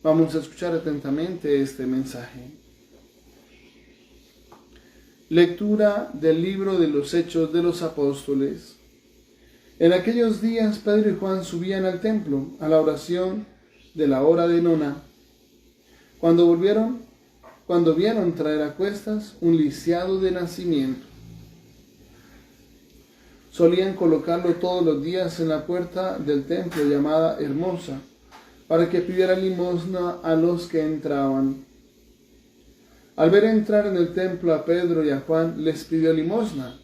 Vamos a escuchar atentamente este mensaje. Lectura del libro de los Hechos de los Apóstoles. En aquellos días Pedro y Juan subían al templo a la oración de la hora de nona. Cuando vieron traer a cuestas un lisiado de nacimiento. Solían colocarlo todos los días en la puerta del templo llamada Hermosa, para que pidiera limosna a los que entraban. Al ver entrar en el templo a Pedro y a Juan, les pidió limosna.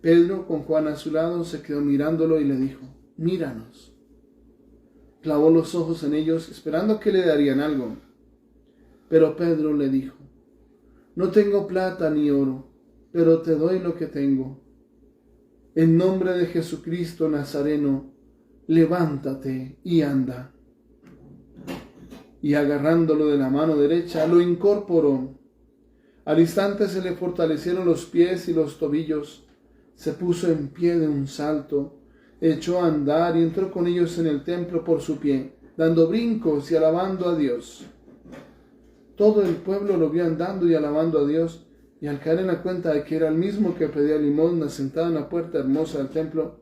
Pedro, con Juan a su lado, se quedó mirándolo y le dijo: «Míranos». Clavó los ojos en ellos, esperando que le darían algo. Pero Pedro le dijo: «No tengo plata ni oro, pero te doy lo que tengo. En nombre de Jesucristo Nazareno, levántate y anda». Y agarrándolo de la mano derecha, lo incorporó. Al instante se le fortalecieron los pies y los tobillos. Se puso en pie de un salto, echó a andar y entró con ellos en el templo por su pie, dando brincos y alabando a Dios. Todo el pueblo lo vio andando y alabando a Dios, y al caer en la cuenta de que era el mismo que pedía limosna sentado en la puerta hermosa del templo,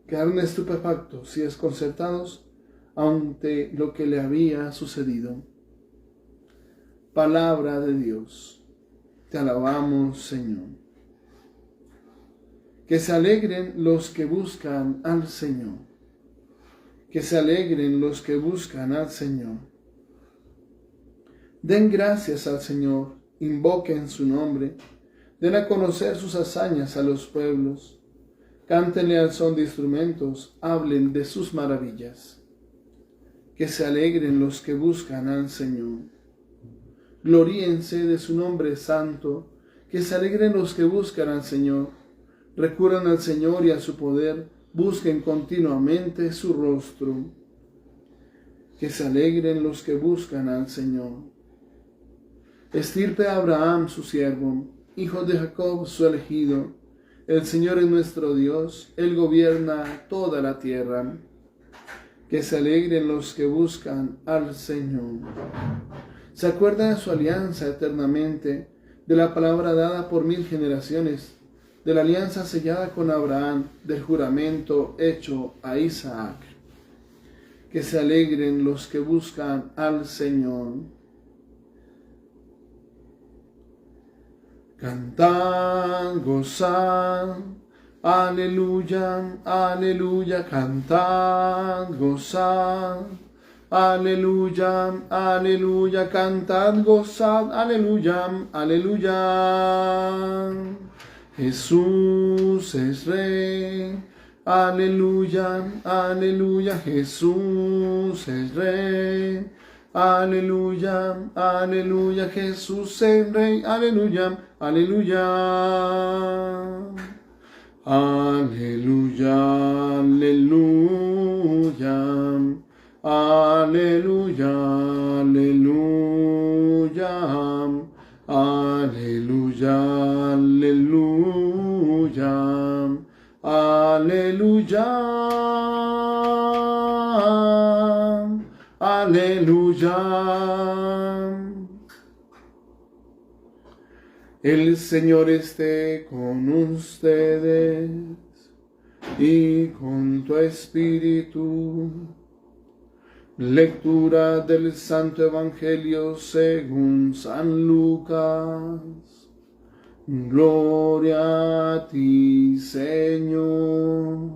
quedaron estupefactos y desconcertados ante lo que le había sucedido. Palabra de Dios. Te alabamos, Señor. Que se alegren los que buscan al Señor. Que se alegren los que buscan al Señor. Den gracias al Señor, invoquen su nombre, den a conocer sus hazañas a los pueblos. Cántenle al son de instrumentos, hablen de sus maravillas. Que se alegren los que buscan al Señor. Gloríense de su nombre santo, que se alegren los que buscan al Señor. Recurran al Señor y a su poder, busquen continuamente su rostro. Que se alegren los que buscan al Señor. Estirpe de Abraham su siervo, hijo de Jacob su elegido. El Señor es nuestro Dios, Él gobierna toda la tierra. Que se alegren los que buscan al Señor. Se acuerdan de su alianza eternamente, de la palabra dada por 1000 generaciones, de la alianza sellada con Abraham, del juramento hecho a Isaac. Que se alegren los que buscan al Señor. Cantad, gozad, aleluya, aleluya, cantad, gozad, aleluya, aleluya, cantad, gozad, aleluya, aleluya. Jesús es Rey, aleluya, aleluya, Jesús es Rey. Aleluya, aleluya, Jesús es Rey, aleluya, aleluya. Aleluya, aleluya, aleluya, aleluya, aleluya, aleluya, aleluya, aleluya. El Señor esté con ustedes y con tu espíritu. Lectura del Santo Evangelio según San Lucas. Gloria a ti, Señor.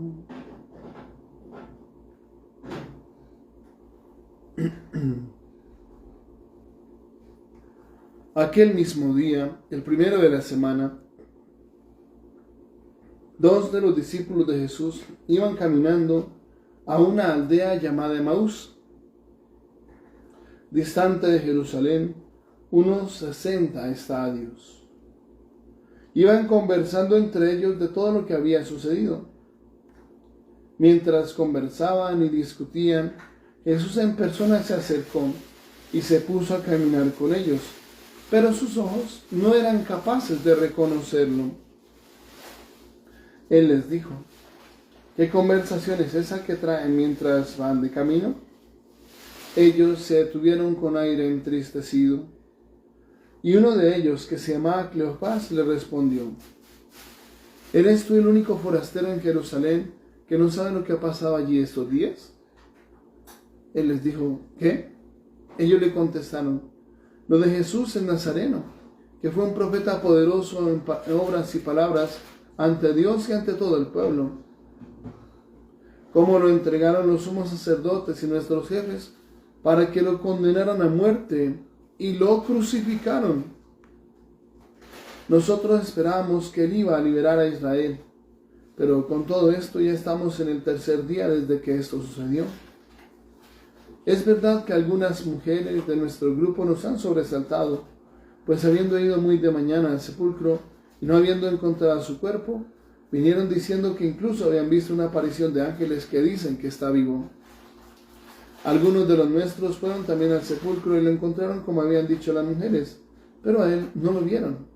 Aquel mismo día, el primero de la semana, 2 de los discípulos de Jesús iban caminando a una aldea llamada Emaús, distante de Jerusalén, unos 60 estadios. Iban conversando entre ellos de todo lo que había sucedido. Mientras conversaban y discutían, Jesús en persona se acercó y se puso a caminar con ellos, pero sus ojos no eran capaces de reconocerlo. Él les dijo: ¿qué conversación es esa que traen mientras van de camino? Ellos se detuvieron con aire entristecido. Y uno de ellos, que se llamaba Cleofás, le respondió: ¿Eres tú el único forastero en Jerusalén que no sabe lo que ha pasado allí estos días? Él les dijo: ¿qué? Ellos le contestaron: lo de Jesús el Nazareno, que fue un profeta poderoso en obras y palabras ante Dios y ante todo el pueblo. Cómo lo entregaron los sumos sacerdotes y nuestros jefes para que lo condenaran a muerte y lo crucificaron. Nosotros esperábamos que él iba a liberar a Israel, pero con todo esto ya estamos en el tercer día desde que esto sucedió. Es verdad que algunas mujeres de nuestro grupo nos han sobresaltado, pues habiendo ido muy de mañana al sepulcro y no habiendo encontrado su cuerpo, vinieron diciendo que incluso habían visto una aparición de ángeles que dicen que está vivo. Algunos de los nuestros fueron también al sepulcro y lo encontraron como habían dicho las mujeres, pero a él no lo vieron.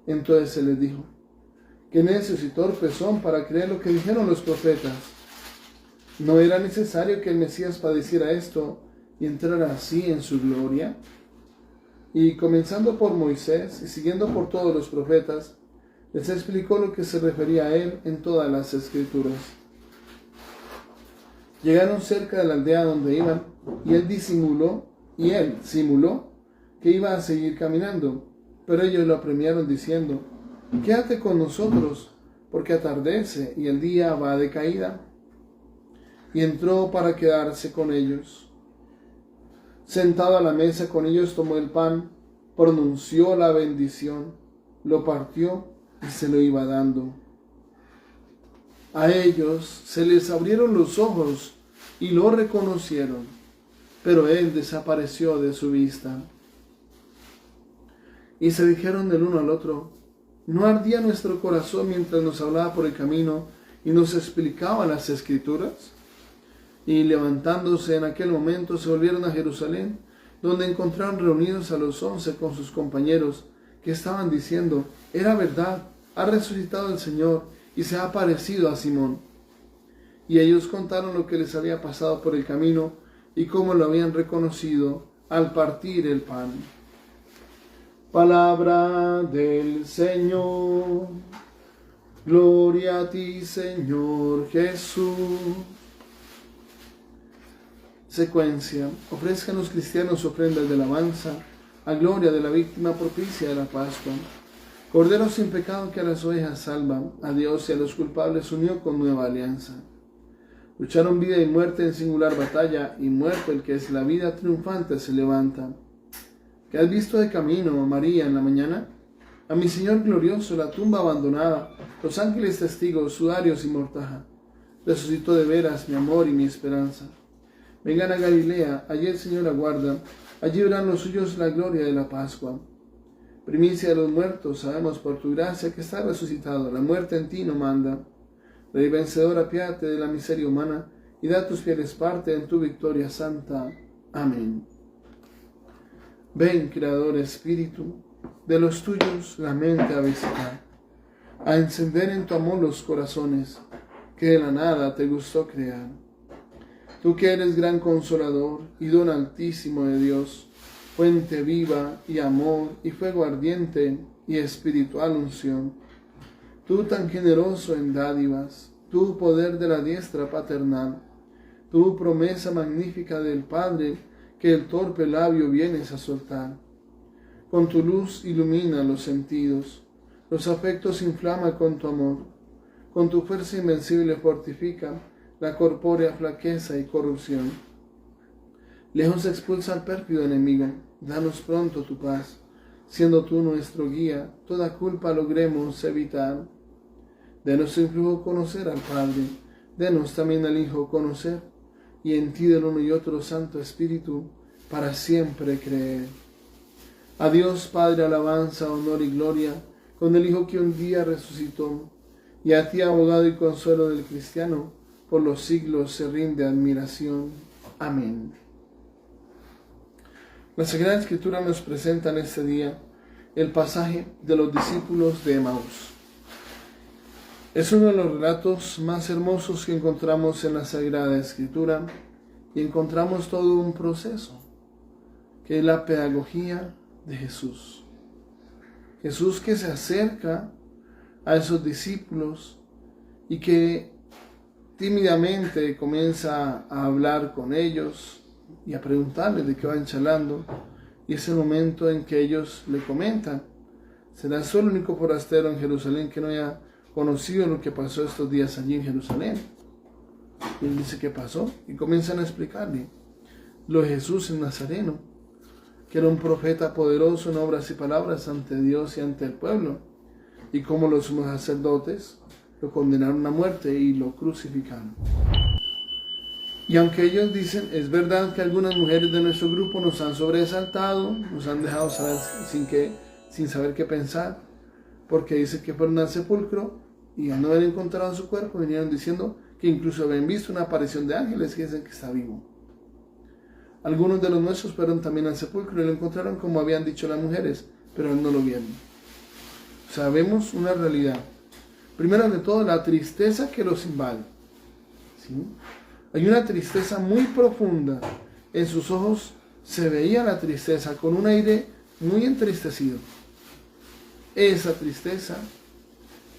Entonces se les dijo: qué necios y torpes son para creer lo que dijeron los profetas. ¿No era necesario que el Mesías padeciera esto y entrara así en su gloria? Y comenzando por Moisés y siguiendo por todos los profetas, les explicó lo que se refería a él en todas las Escrituras. Llegaron cerca de la aldea donde iban, y él simuló que iba a seguir caminando, pero ellos lo apremiaron diciendo: quédate con nosotros, porque atardece y el día va de caída. Y entró para quedarse con ellos. Sentado a la mesa con ellos, tomó el pan, pronunció la bendición, lo partió y se lo iba dando. A ellos se les abrieron los ojos y lo reconocieron, pero él desapareció de su vista. Y se dijeron del uno al otro: ¿no ardía nuestro corazón mientras nos hablaba por el camino y nos explicaba las Escrituras? Y levantándose en aquel momento se volvieron a Jerusalén, donde encontraron reunidos a los 11 con sus compañeros, que estaban diciendo: era verdad, ha resucitado el Señor y se ha aparecido a Simón. Y ellos contaron lo que les había pasado por el camino y cómo lo habían reconocido al partir el pan. Palabra del Señor. Gloria a ti, Señor Jesús. Secuencia: ofrezcan los cristianos ofrendas de alabanza a gloria de la víctima propicia de la Pascua. Cordero sin pecado que a las ovejas salva, a Dios y a los culpables unió con nueva alianza. Lucharon vida y muerte en singular batalla, y muerto el que es la vida triunfante se levanta. ¿Qué has visto de camino, María, en la mañana? A mi Señor glorioso, la tumba abandonada, los ángeles testigos, sudarios y mortaja. Resucitó de veras mi amor y mi esperanza. Vengan a Galilea, allí el Señor aguarda, allí verán los suyos la gloria de la Pascua. Primicia de los muertos, sabemos por tu gracia que está resucitado, la muerte en ti no manda. Rey vencedor, apiádate de la miseria humana, y da a tus fieles parte en tu victoria santa. Amén. Ven, Creador Espíritu, de los tuyos la mente a visitar, a encender en tu amor los corazones, que de la nada te gustó crear. Tú que eres gran consolador y don altísimo de Dios, fuente viva y amor y fuego ardiente y espiritual unción. Tú tan generoso en dádivas, tú poder de la diestra paternal, tú promesa magnífica del Padre que el torpe labio vienes a soltar. Con tu luz ilumina los sentidos, los afectos inflama con tu amor, con tu fuerza invencible fortifica la corpórea flaqueza y corrupción. Lejos expulsa al pérfido enemigo, danos pronto tu paz, siendo tú nuestro guía, toda culpa logremos evitar. Denos tu influjo conocer al Padre, denos también al Hijo conocer, y en ti del uno y otro Santo Espíritu, para siempre creer. A Dios Padre alabanza, honor y gloria, con el Hijo que un día resucitó, y a ti abogado y consuelo del cristiano, por los siglos se rinde admiración. Amén. La Sagrada Escritura nos presenta en este día el pasaje de los discípulos de Emaús. Es uno de los relatos más hermosos que encontramos en la Sagrada Escritura y encontramos todo un proceso, que es la pedagogía de Jesús. Jesús que se acerca a esos discípulos y que tímidamente comienza a hablar con ellos y a preguntarles de qué van charlando. Y es el momento en que ellos le comentan: serás tú el único forastero en Jerusalén que no haya conocido lo que pasó estos días allí en Jerusalén. Y él dice: ¿qué pasó? Y comienzan a explicarle lo de Jesús el Nazareno, que era un profeta poderoso en obras y palabras ante Dios y ante el pueblo, y cómo los sumos sacerdotes lo condenaron a muerte y lo crucificaron. Y aunque ellos dicen: es verdad que algunas mujeres de nuestro grupo nos han sobresaltado, nos han dejado saber sin saber qué pensar, porque dice que fueron al sepulcro y al no haber encontrado su cuerpo, vinieron diciendo que incluso habían visto una aparición de ángeles que dicen que está vivo. Algunos de los nuestros fueron también al sepulcro y lo encontraron como habían dicho las mujeres, pero no lo vieron. Sabemos una realidad. Primero de todo, la tristeza que los invade. ¿Sí? Hay una tristeza muy profunda. En sus ojos se veía la tristeza con un aire muy entristecido. Esa tristeza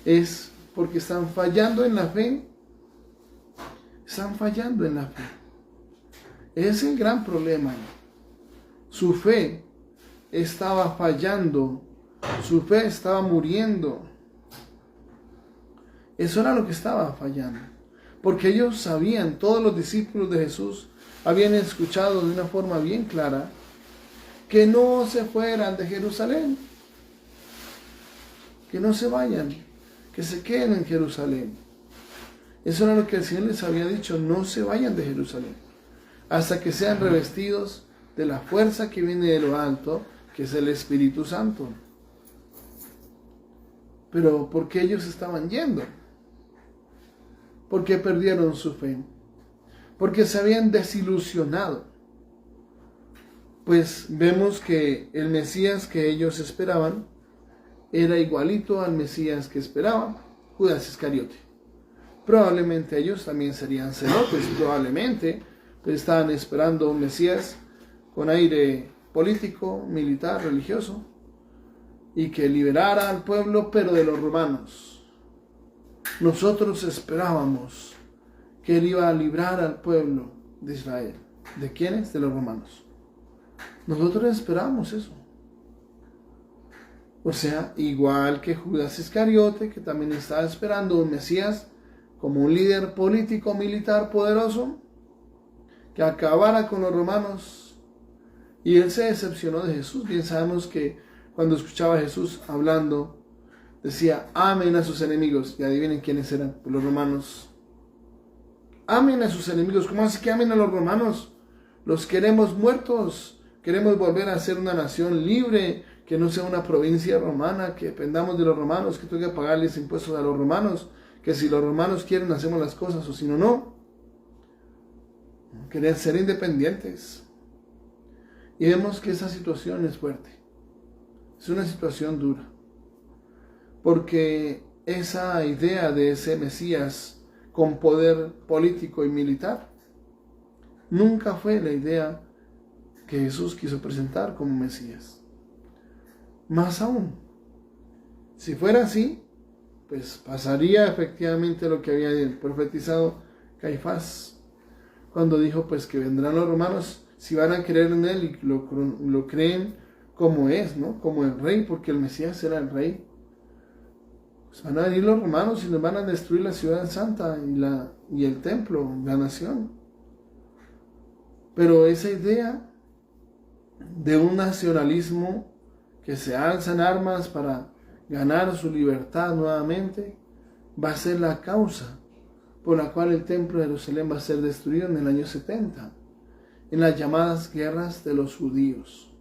es porque están fallando en la fe. Están fallando en la fe. Es el gran problema. Su fe estaba fallando. Su fe estaba muriendo. Eso era lo que estaba fallando. Porque ellos sabían, todos los discípulos de Jesús habían escuchado de una forma bien clara que no se fueran de Jerusalén. Que no se vayan, que se queden en Jerusalén. Eso era lo que el Señor les había dicho: no se vayan de Jerusalén, hasta que sean revestidos de la fuerza que viene de lo alto, que es el Espíritu Santo. Pero ¿por qué ellos estaban yendo? ¿Por qué perdieron su fe? Porque se habían desilusionado. Pues vemos que el Mesías que ellos esperaban era igualito al Mesías que esperaba Judas Iscariote. Probablemente ellos también serían celotes, probablemente pues estaban esperando un Mesías con aire político, militar, religioso, y que liberara al pueblo, pero de los romanos. Nosotros esperábamos que él iba a librar al pueblo de Israel. ¿De quiénes? De los romanos. Nosotros esperábamos eso. O sea, igual que Judas Iscariote, que también estaba esperando un Mesías como un líder político, militar poderoso, que acabara con los romanos. Y él se decepcionó de Jesús. Bien sabemos que cuando escuchaba a Jesús hablando, decía: amen a sus enemigos. Y adivinen quiénes eran, pues los romanos. Amen a sus enemigos. ¿Cómo así que amen a los romanos? Los queremos muertos. Queremos volver a ser una nación libre, que no sea una provincia romana, que dependamos de los romanos, que tenga que pagarles impuestos a los romanos, que si los romanos quieren hacemos las cosas, o si no, no. Querer ser independientes. Y vemos que esa situación es fuerte. Es una situación dura. Porque esa idea de ese Mesías con poder político y militar nunca fue la idea que Jesús quiso presentar como Mesías. Más aún, si fuera así, pues pasaría efectivamente lo que había profetizado Caifás, cuando dijo pues que vendrán los romanos si van a creer en él y lo creen como es, ¿no? Como el rey, porque el Mesías era el rey. Pues van a venir los romanos y les van a destruir la ciudad santa y el templo, la nación. Pero esa idea de un nacionalismo que se alza en armas para ganar su libertad nuevamente, va a ser la causa por la cual el templo de Jerusalén va a ser destruido en el año 70, en las llamadas guerras de los judíos.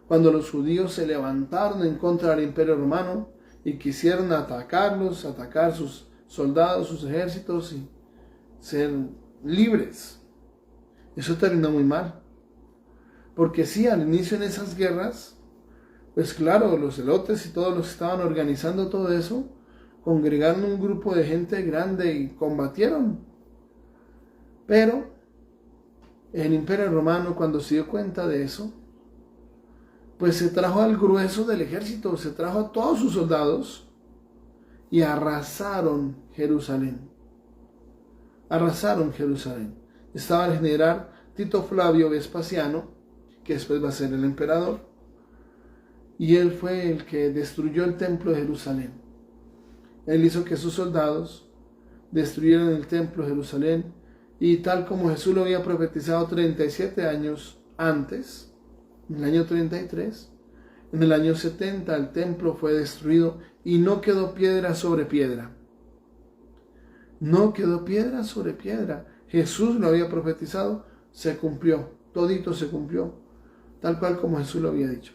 Cuando los judíos se levantaron en contra del imperio romano y quisieron atacarlos, atacar sus soldados, sus ejércitos y ser libres. Eso terminó muy mal. Porque sí, al inicio en esas guerras, pues claro, los celotes y todos los que estaban organizando todo eso, congregaron un grupo de gente grande y combatieron. Pero el Imperio Romano, cuando se dio cuenta de eso, pues se trajo al grueso del ejército, se trajo a todos sus soldados y arrasaron Jerusalén. Arrasaron Jerusalén. Estaba el general Tito Flavio Vespasiano, que después va a ser el emperador, y él fue el que destruyó el templo de Jerusalén. Él hizo que sus soldados destruyeran el templo de Jerusalén, y tal como Jesús lo había profetizado 37 años antes, en el año 33, en el año 70 el templo fue destruido y no quedó piedra sobre piedra. No quedó piedra sobre piedra. Jesús lo había profetizado, se cumplió, todito se cumplió, tal cual como Jesús lo había dicho.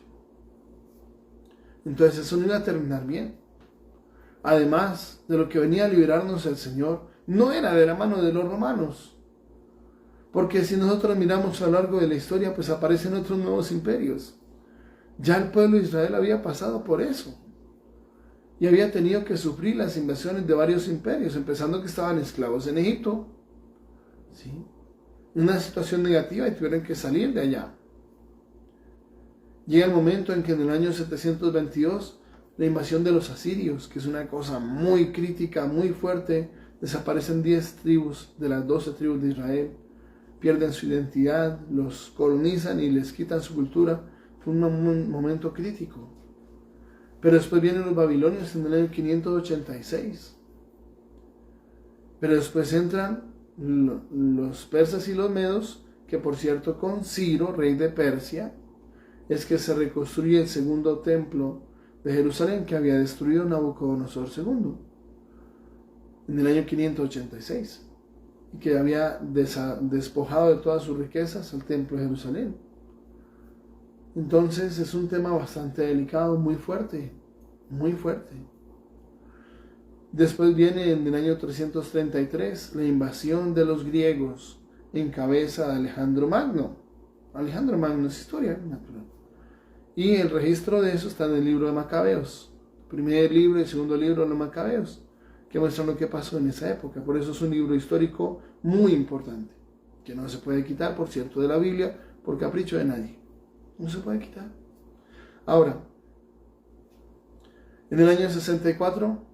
Entonces eso no iba a terminar bien. Además de lo que venía a liberarnos el Señor, no era de la mano de los romanos. Porque si nosotros miramos a lo largo de la historia, pues aparecen otros nuevos imperios. Ya el pueblo de Israel había pasado por eso. Y había tenido que sufrir las invasiones de varios imperios, empezando que estaban esclavos en Egipto. ¿Sí? Una situación negativa y tuvieron que salir de allá. Llega el momento en que en el año 722, la invasión de los asirios, que es una cosa muy crítica, muy fuerte, desaparecen 10 tribus de las 12 tribus de Israel, pierden su identidad, los colonizan y les quitan su cultura. Fue un momento crítico. Pero después vienen los babilonios en el año 586. Pero después entran los persas y los medos, que por cierto con Ciro, rey de Persia, es que se reconstruye el segundo templo de Jerusalén que había destruido Nabucodonosor II en el año 586 y que había despojado de todas sus riquezas al templo de Jerusalén. Entonces es un tema bastante delicado, muy fuerte, muy fuerte. Después viene en el año 333 la invasión de los griegos en cabeza de Alejandro Magno. Alejandro Magno es historia natural. Y el registro de eso está en el libro de Macabeos. Primer libro y segundo libro de los Macabeos, que muestran lo que pasó en esa época. Por eso es un libro histórico muy importante, que no se puede quitar, por cierto, de la Biblia por capricho de nadie. No se puede quitar. Ahora, en el año 64,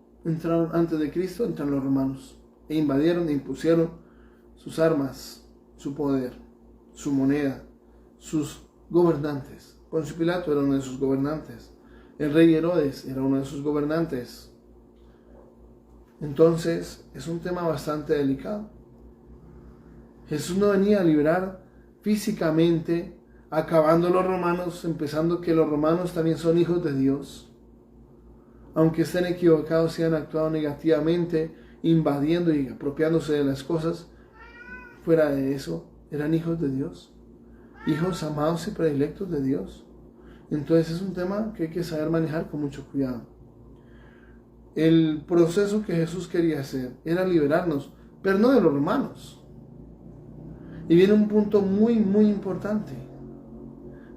antes de Cristo, entran los romanos e invadieron e impusieron sus armas, su poder, su moneda, sus gobernantes. Poncio Pilato era uno de sus gobernantes. El rey Herodes era uno de sus gobernantes. Entonces, es un tema bastante delicado. Jesús no venía a liberar físicamente, acabando los romanos, empezando que los romanos también son hijos de Dios. Aunque estén equivocados y han actuado negativamente, invadiendo y apropiándose de las cosas, fuera de eso, eran hijos de Dios. Hijos amados y predilectos de Dios. Entonces es un tema que hay que saber manejar con mucho cuidado. El proceso que Jesús quería hacer era liberarnos, pero no de los romanos. Y viene un punto muy, muy importante.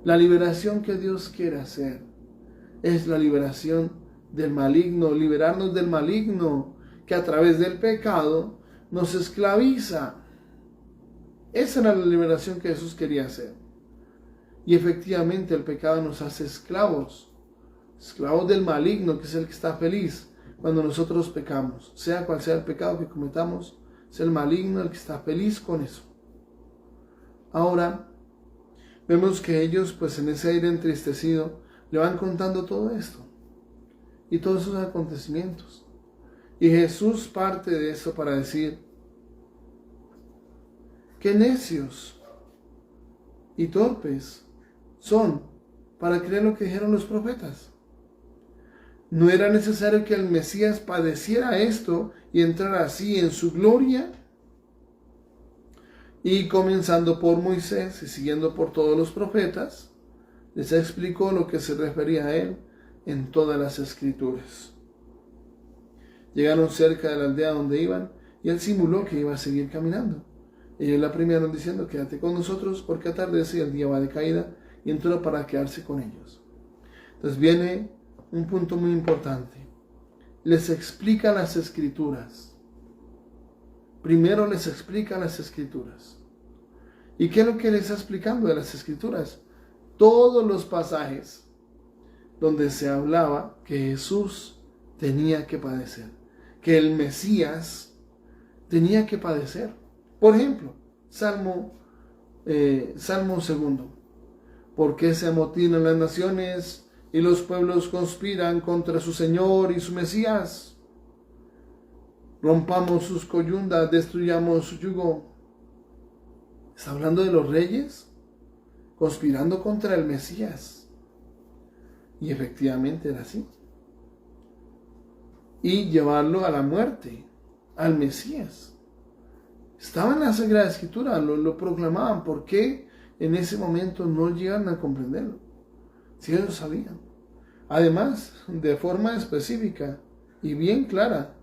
La liberación que Dios quiere hacer es la liberación del maligno, liberarnos del maligno que a través del pecado nos esclaviza. Esa era la liberación que Jesús quería hacer. Y efectivamente el pecado nos hace esclavos, esclavos del maligno, que es el que está feliz cuando nosotros pecamos. Sea cual sea el pecado que cometamos, es el maligno el que está feliz con eso. Ahora, vemos que ellos, pues en ese aire entristecido, le van contando todo esto y todos esos acontecimientos. Y Jesús parte de eso para decir: qué necios y torpes son para creer lo que dijeron los profetas. ¿No era necesario que el Mesías padeciera esto y entrara así en su gloria? Y comenzando por Moisés y siguiendo por todos los profetas, les explicó lo que se refería a él en todas las escrituras. Llegaron cerca de la aldea donde iban y él simuló que iba a seguir caminando. Ellos la premiaron diciendo: quédate con nosotros porque atardece y el día va de caída, y entró para quedarse con ellos. Entonces viene un punto muy importante. Les explica las escrituras. Primero les explica las escrituras. ¿Y qué es lo que le está explicando de las Escrituras? Todos los pasajes donde se hablaba que Jesús tenía que padecer, que el Mesías tenía que padecer. Por ejemplo, Salmo 2. ¿Por qué se amotinan las naciones y los pueblos conspiran contra su Señor y su Mesías? Rompamos sus coyundas, destruyamos su yugo. Está hablando de los reyes conspirando contra el Mesías. Y efectivamente era así. Y llevarlo a la muerte, al Mesías. Estaba en la Sagrada Escritura, lo proclamaban. ¿Por qué en ese momento no llegan a comprenderlo? Si ellos sabían. Además, de forma específica y bien clara,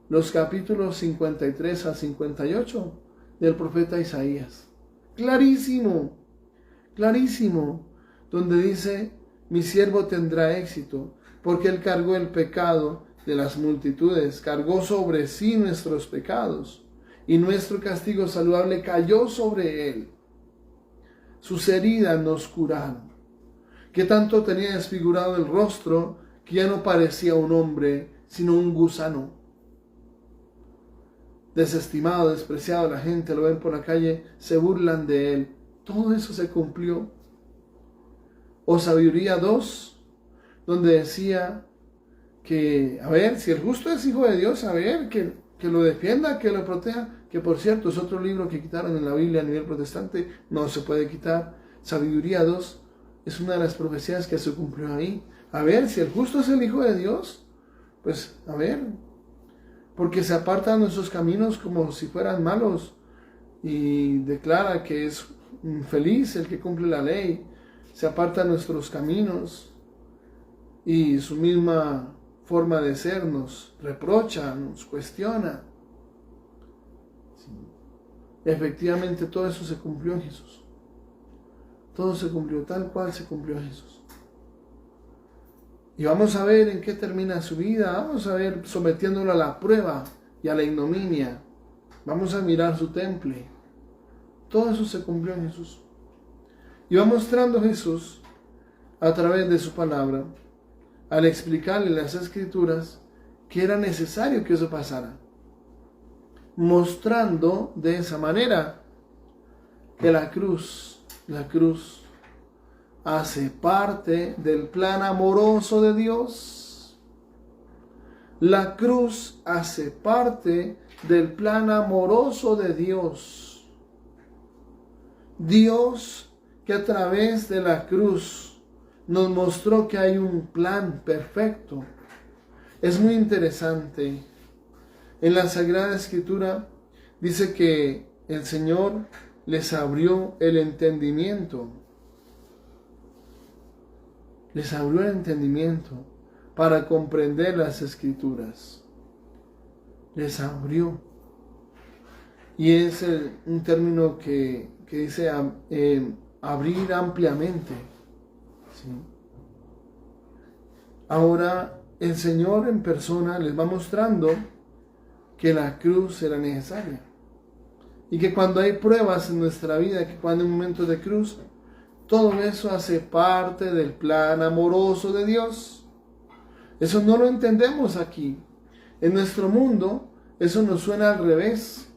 los capítulos 53 a 58 del profeta Isaías. Clarísimo, clarísimo, donde dice: mi siervo tendrá éxito, porque él cargó el pecado de las multitudes, cargó sobre sí nuestros pecados, y nuestro castigo saludable cayó sobre él. Sus heridas nos curaron, que tanto tenía desfigurado el rostro, que ya no parecía un hombre, sino un gusano. Desestimado, despreciado, la gente lo ven por la calle, se burlan de él. Todo eso se cumplió. O Sabiduría 2, donde decía que, a ver, si el justo es hijo de Dios, a ver, que lo defienda, que lo proteja, que por cierto es otro libro que quitaron en la Biblia a nivel protestante, no se puede quitar. Sabiduría 2 es una de las profecías que se cumplió ahí. A ver, si el justo es el hijo de Dios, pues, a ver, porque se apartan nuestros caminos como si fueran malos, y declara que es feliz el que cumple la ley. Se apartan nuestros caminos, y su misma forma de ser nos reprocha, nos cuestiona. Sí. Efectivamente, todo eso se cumplió en Jesús. Todo se cumplió tal cual se cumplió en Jesús. Y vamos a ver en qué termina su vida. Vamos a ver sometiéndolo a la prueba y a la ignominia. Vamos a mirar su temple. Todo eso se cumplió en Jesús. Y va mostrando Jesús a través de su palabra, al explicarle las Escrituras, que era necesario que eso pasara. Mostrando de esa manera que la cruz hace parte del plan amoroso de Dios. La cruz hace parte del plan amoroso de Dios. Dios, que a través de la cruz nos mostró que hay un plan perfecto. Es muy interesante. En la Sagrada Escritura dice que el Señor les abrió el entendimiento. Les abrió el entendimiento para comprender las Escrituras. Les abrió. Y es un término que dice abrir ampliamente. ¿Sí? Ahora el Señor en persona les va mostrando que la cruz era necesaria. Y que cuando hay pruebas en nuestra vida, que cuando hay momentos de cruz, todo eso hace parte del plan amoroso de Dios. Eso no lo entendemos aquí. En nuestro mundo, eso nos suena al revés.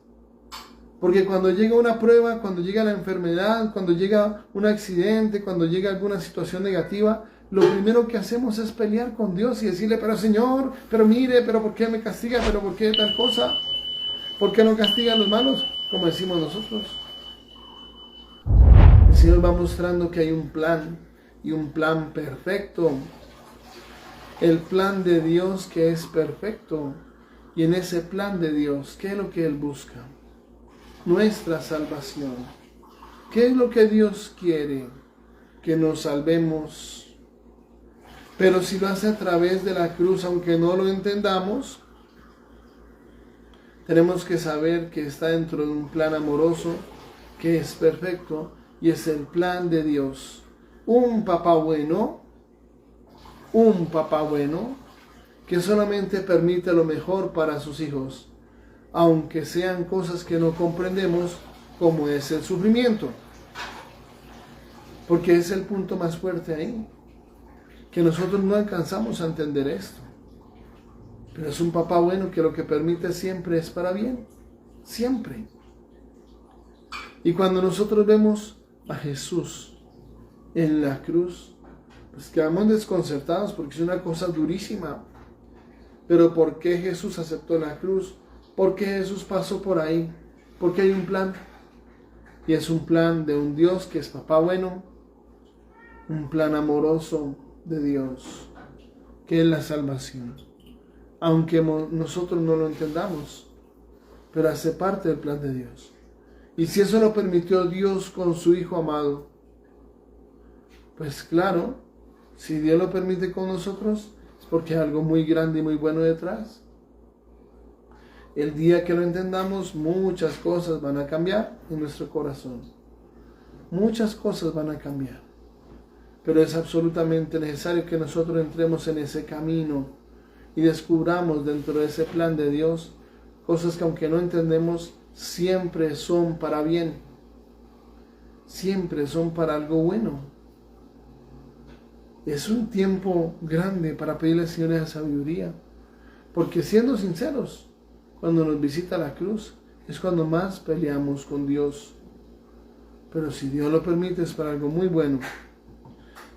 Porque cuando llega una prueba, cuando llega la enfermedad, cuando llega un accidente, cuando llega alguna situación negativa, lo primero que hacemos es pelear con Dios y decirle: pero Señor, pero mire, pero ¿por qué me castiga? ¿Pero por qué tal cosa? ¿Por qué no castiga a los malos? Como decimos nosotros. El Señor va mostrando que hay un plan, y un plan perfecto. El plan de Dios que es perfecto. Y en ese plan de Dios, ¿qué es lo que Él busca? Nuestra salvación. ¿Qué es lo que Dios quiere? Que nos salvemos. Pero si lo hace a través de la cruz, aunque no lo entendamos, tenemos que saber que está dentro de un plan amoroso que es perfecto, y es el plan de Dios. Un papá bueno que solamente permite lo mejor para sus hijos, aunque sean cosas que no comprendemos, como es el sufrimiento. Porque es el punto más fuerte ahí, que nosotros no alcanzamos a entender esto. Pero es un papá bueno que lo que permite siempre es para bien, siempre. Y cuando nosotros vemos a Jesús en la cruz, pues quedamos desconcertados porque es una cosa durísima. Pero ¿por qué Jesús aceptó la cruz? ¿Por qué Jesús pasó por ahí? Porque hay un plan. Y es un plan de un Dios que es papá bueno, un plan amoroso de Dios, que es la salvación. Aunque nosotros no lo entendamos, pero hace parte del plan de Dios. Y si eso lo permitió Dios con su Hijo amado, pues claro, si Dios lo permite con nosotros, es porque hay algo muy grande y muy bueno detrás. El día que lo entendamos, muchas cosas van a cambiar en nuestro corazón. Muchas cosas van a cambiar. Pero es absolutamente necesario que nosotros entremos en ese camino y descubramos dentro de ese plan de Dios cosas que, aunque no entendemos, siempre son para bien. Siempre son para algo bueno. Es un tiempo grande para pedirle al Señor esa sabiduría. Porque siendo sinceros, cuando nos visita la cruz, es cuando más peleamos con Dios. Pero si Dios lo permite, es para algo muy bueno.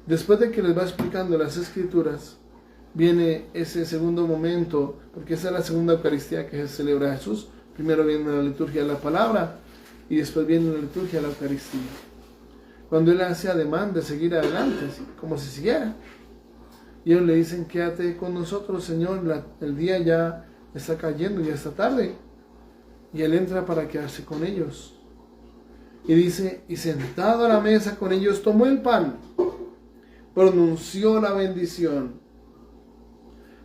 Después de que les va explicando las Escrituras, viene ese segundo momento, porque esa es la segunda Eucaristía que se celebra a Jesús. Primero viene la liturgia de la palabra y después viene la liturgia de la Eucaristía. Cuando Él hace ademán de seguir adelante, como si siguiera. Y ellos le dicen, quédate con nosotros, Señor, el día ya está cayendo, ya está tarde. Y Él entra para quedarse con ellos. Y dice, y sentado a la mesa con ellos, tomó el pan, pronunció la bendición,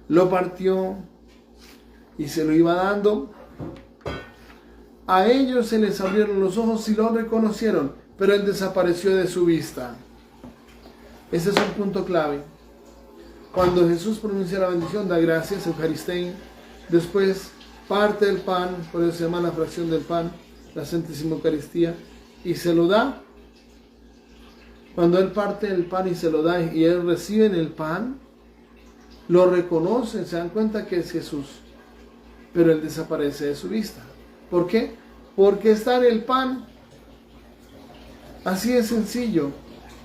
lo partió y se lo iba dando. A ellos se les abrieron los ojos y lo reconocieron, pero Él desapareció de su vista. Ese es un punto clave. Cuando Jesús pronuncia la bendición, da gracias, Eucaristía, después parte el pan, por eso se llama la fracción del pan, la Santísima Eucaristía, y se lo da. Cuando Él parte el pan y se lo da, y Él recibe el pan, lo reconocen, se dan cuenta que es Jesús, pero Él desaparece de su vista. ¿Por qué? Porque está en el pan. Así es sencillo.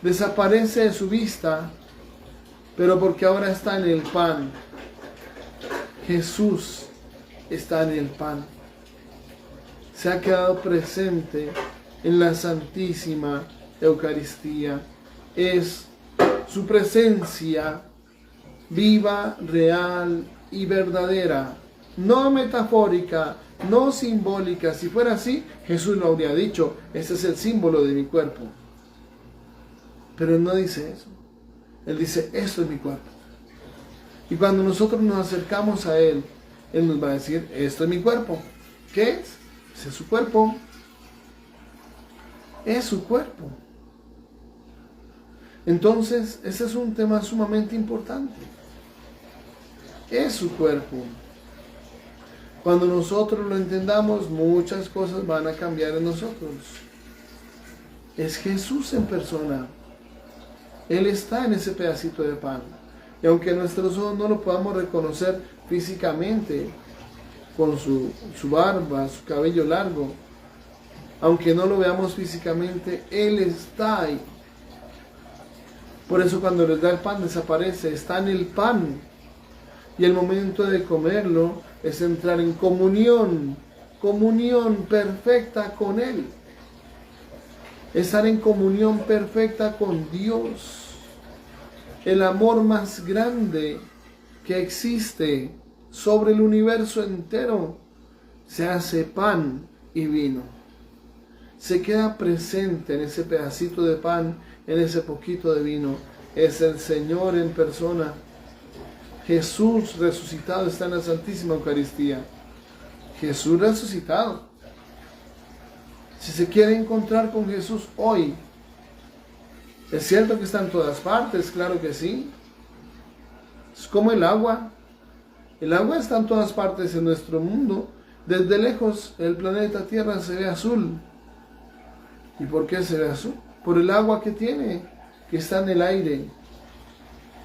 Desaparece de su vista, pero porque ahora está en el pan. Jesús está en el pan. Se ha quedado presente en la Santísima Eucaristía. Es su presencia viva, real y verdadera. No metafórica, no simbólica. Si fuera así, Jesús lo habría dicho, ese es el símbolo de mi cuerpo. Pero Él no dice eso. Él dice, esto es mi cuerpo. Y cuando nosotros nos acercamos a Él, Él nos va a decir, esto es mi cuerpo. ¿Qué es? Ese es su cuerpo. Es su cuerpo. Entonces, ese es un tema sumamente importante. Es su cuerpo. Cuando nosotros lo entendamos, muchas cosas van a cambiar en nosotros. Es Jesús en persona. Él está en ese pedacito de pan. Y aunque nuestros ojos no lo podamos reconocer físicamente, con su barba, su cabello largo, aunque no lo veamos físicamente, Él está ahí. Por eso cuando les da el pan desaparece, está en el pan. Y el momento de comerlo es entrar en comunión perfecta con Él. Estar en comunión perfecta con Dios. El amor más grande que existe sobre el universo entero se hace pan y vino. Se queda presente en ese pedacito de pan, en ese poquito de vino. Es el Señor en persona. Jesús resucitado está en la Santísima Eucaristía. Jesús resucitado. Si se quiere encontrar con Jesús hoy, es cierto que está en todas partes, claro que sí. Es como el agua. El agua está en todas partes en nuestro mundo. Desde lejos el planeta Tierra se ve azul. ¿Y por qué se ve azul? Por el agua que tiene, que está en el aire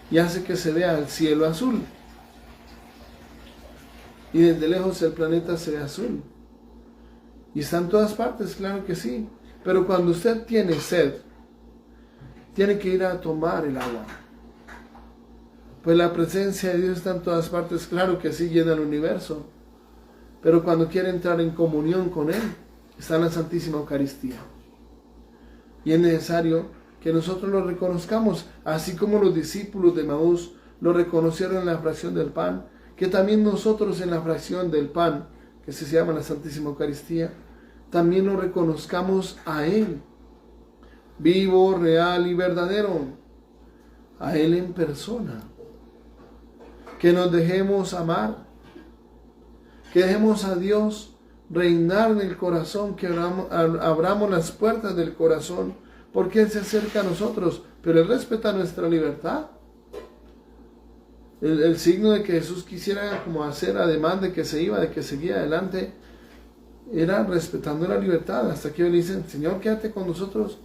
y hace que se vea el cielo azul. Y desde lejos el planeta se ve azul. Y está en todas partes, claro que sí. Pero cuando usted tiene sed, tiene que ir a tomar el agua. Pues la presencia de Dios está en todas partes, claro que sí, llena el universo. Pero cuando quiere entrar en comunión con Él, está en la Santísima Eucaristía. Y es necesario que nosotros lo reconozcamos, así como los discípulos de Maús lo reconocieron en la fracción del pan, que también nosotros en la fracción del pan, que se llama la Santísima Eucaristía, también lo reconozcamos a Él, vivo, real y verdadero, a Él en persona. Que nos dejemos amar, que dejemos a Dios reinar en el corazón, que abramos las puertas del corazón, porque Él se acerca a nosotros, pero Él respeta nuestra libertad. El signo de que Jesús quisiera como hacer, además de que se iba, de que seguía adelante, era respetando la libertad, hasta que ellos le dicen, Señor, quédate con nosotros,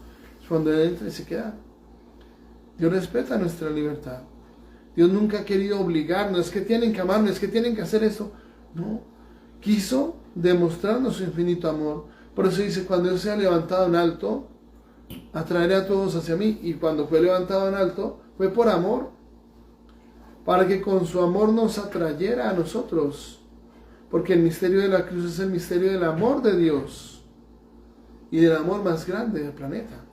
cuando Él entra y se queda. Dios respeta nuestra libertad. Dios nunca ha querido obligarnos, es que tienen que amarnos, es que tienen que hacer eso. No, quiso demostrarnos su infinito amor. Por eso dice, cuando Él sea levantado en alto, atraeré a todos hacia mí. Y cuando fue levantado en alto, fue por amor, para que con su amor nos atrayera a nosotros. Porque el misterio de la cruz es el misterio del amor de Dios y del amor más grande del planeta.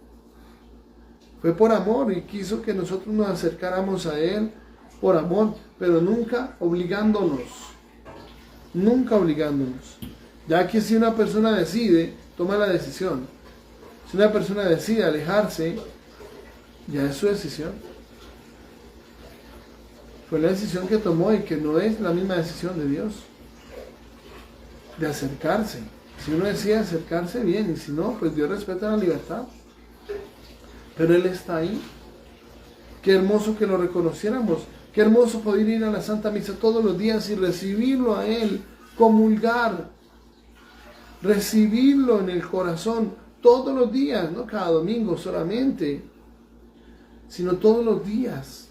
Fue por amor y quiso que nosotros nos acercáramos a Él por amor, pero nunca obligándonos. Nunca obligándonos. Ya que si una persona decide, toma la decisión. Si una persona decide alejarse, ya es su decisión. Fue la decisión que tomó y que no es la misma decisión de Dios. De acercarse. Si uno decide acercarse, bien, y si no, pues Dios respeta la libertad. Pero Él está ahí. Qué hermoso que lo reconociéramos. Qué hermoso poder ir a la Santa Misa todos los días y recibirlo a Él, comulgar, recibirlo en el corazón todos los días, no cada domingo solamente, sino todos los días.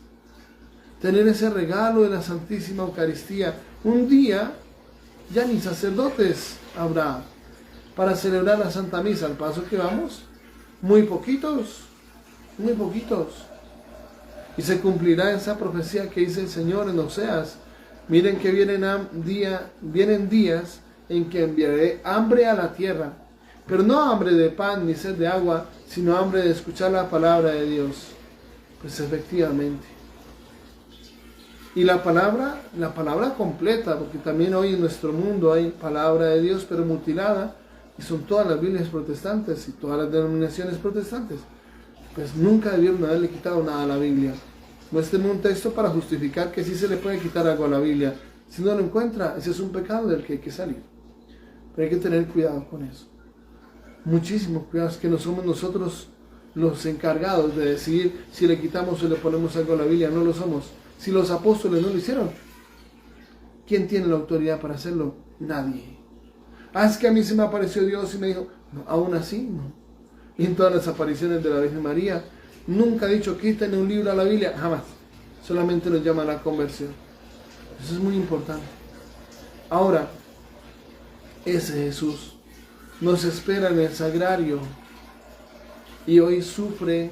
Tener ese regalo de la Santísima Eucaristía. Un día ya ni sacerdotes habrá para celebrar la Santa Misa. Al paso que vamos, muy poquitos. Muy poquitos. Y se cumplirá esa profecía que dice el Señor en Oseas. Miren que vienen días en que enviaré hambre a la tierra. Pero no hambre de pan ni sed de agua, sino hambre de escuchar la palabra de Dios. Pues efectivamente. Y la palabra completa, porque también hoy en nuestro mundo hay palabra de Dios, pero mutilada. Y son todas las Biblias protestantes y todas las denominaciones protestantes. Pues nunca debieron haberle quitado nada a la Biblia. Muéstrenme un texto para justificar que sí se le puede quitar algo a la Biblia. Si no lo encuentra, ese es un pecado del que hay que salir. Pero hay que tener cuidado con eso. Muchísimo cuidado, es que no somos nosotros los encargados de decidir si le quitamos o le ponemos algo a la Biblia. No lo somos. Si los apóstoles no lo hicieron, ¿quién tiene la autoridad para hacerlo? Nadie. Es que a mí se me apareció Dios y me dijo, no, aún así, no. Y en todas las apariciones de la Virgen María, nunca ha dicho quiten un libro a la Biblia, jamás. Solamente nos llama a la conversión. Eso es muy importante. Ahora, ese Jesús nos espera en el sagrario y hoy sufre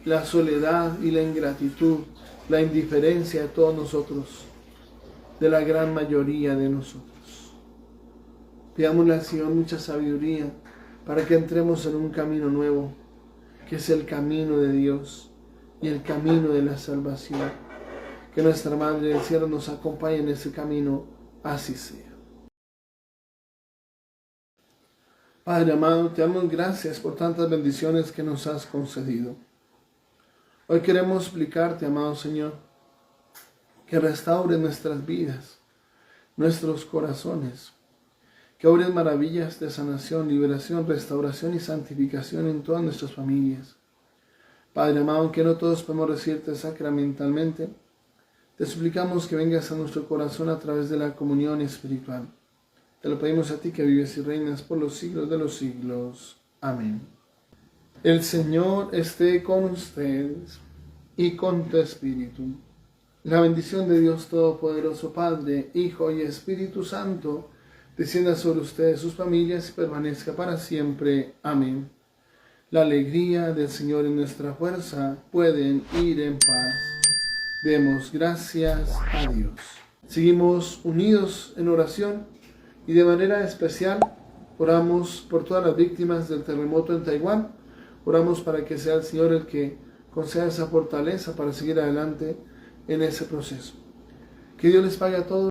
la soledad y la ingratitud, la indiferencia de todos nosotros, de la gran mayoría de nosotros. Pidámosle al Señor mucha sabiduría para que entremos en un camino nuevo, que es el camino de Dios y el camino de la salvación. Que nuestra Madre del Cielo nos acompañe en ese camino, así sea. Padre amado, te damos gracias por tantas bendiciones que nos has concedido. Hoy queremos explicarte, amado Señor, que restaure nuestras vidas, nuestros corazones, que obres maravillas de sanación, liberación, restauración y santificación en todas nuestras familias. Padre amado, aunque no todos podemos recibirte sacramentalmente, te suplicamos que vengas a nuestro corazón a través de la comunión espiritual. Te lo pedimos a ti que vives y reinas por los siglos de los siglos. Amén. El Señor esté con ustedes y con tu espíritu. La bendición de Dios Todopoderoso, Padre, Hijo y Espíritu Santo, descienda sobre ustedes, sus familias, y permanezca para siempre. Amén. La alegría del Señor es nuestra fuerza. Pueden ir en paz. Demos gracias a Dios. Seguimos unidos en oración y de manera especial oramos por todas las víctimas del terremoto en Taiwán. Oramos para que sea el Señor el que conceda esa fortaleza para seguir adelante en ese proceso. Que Dios les pague a todos.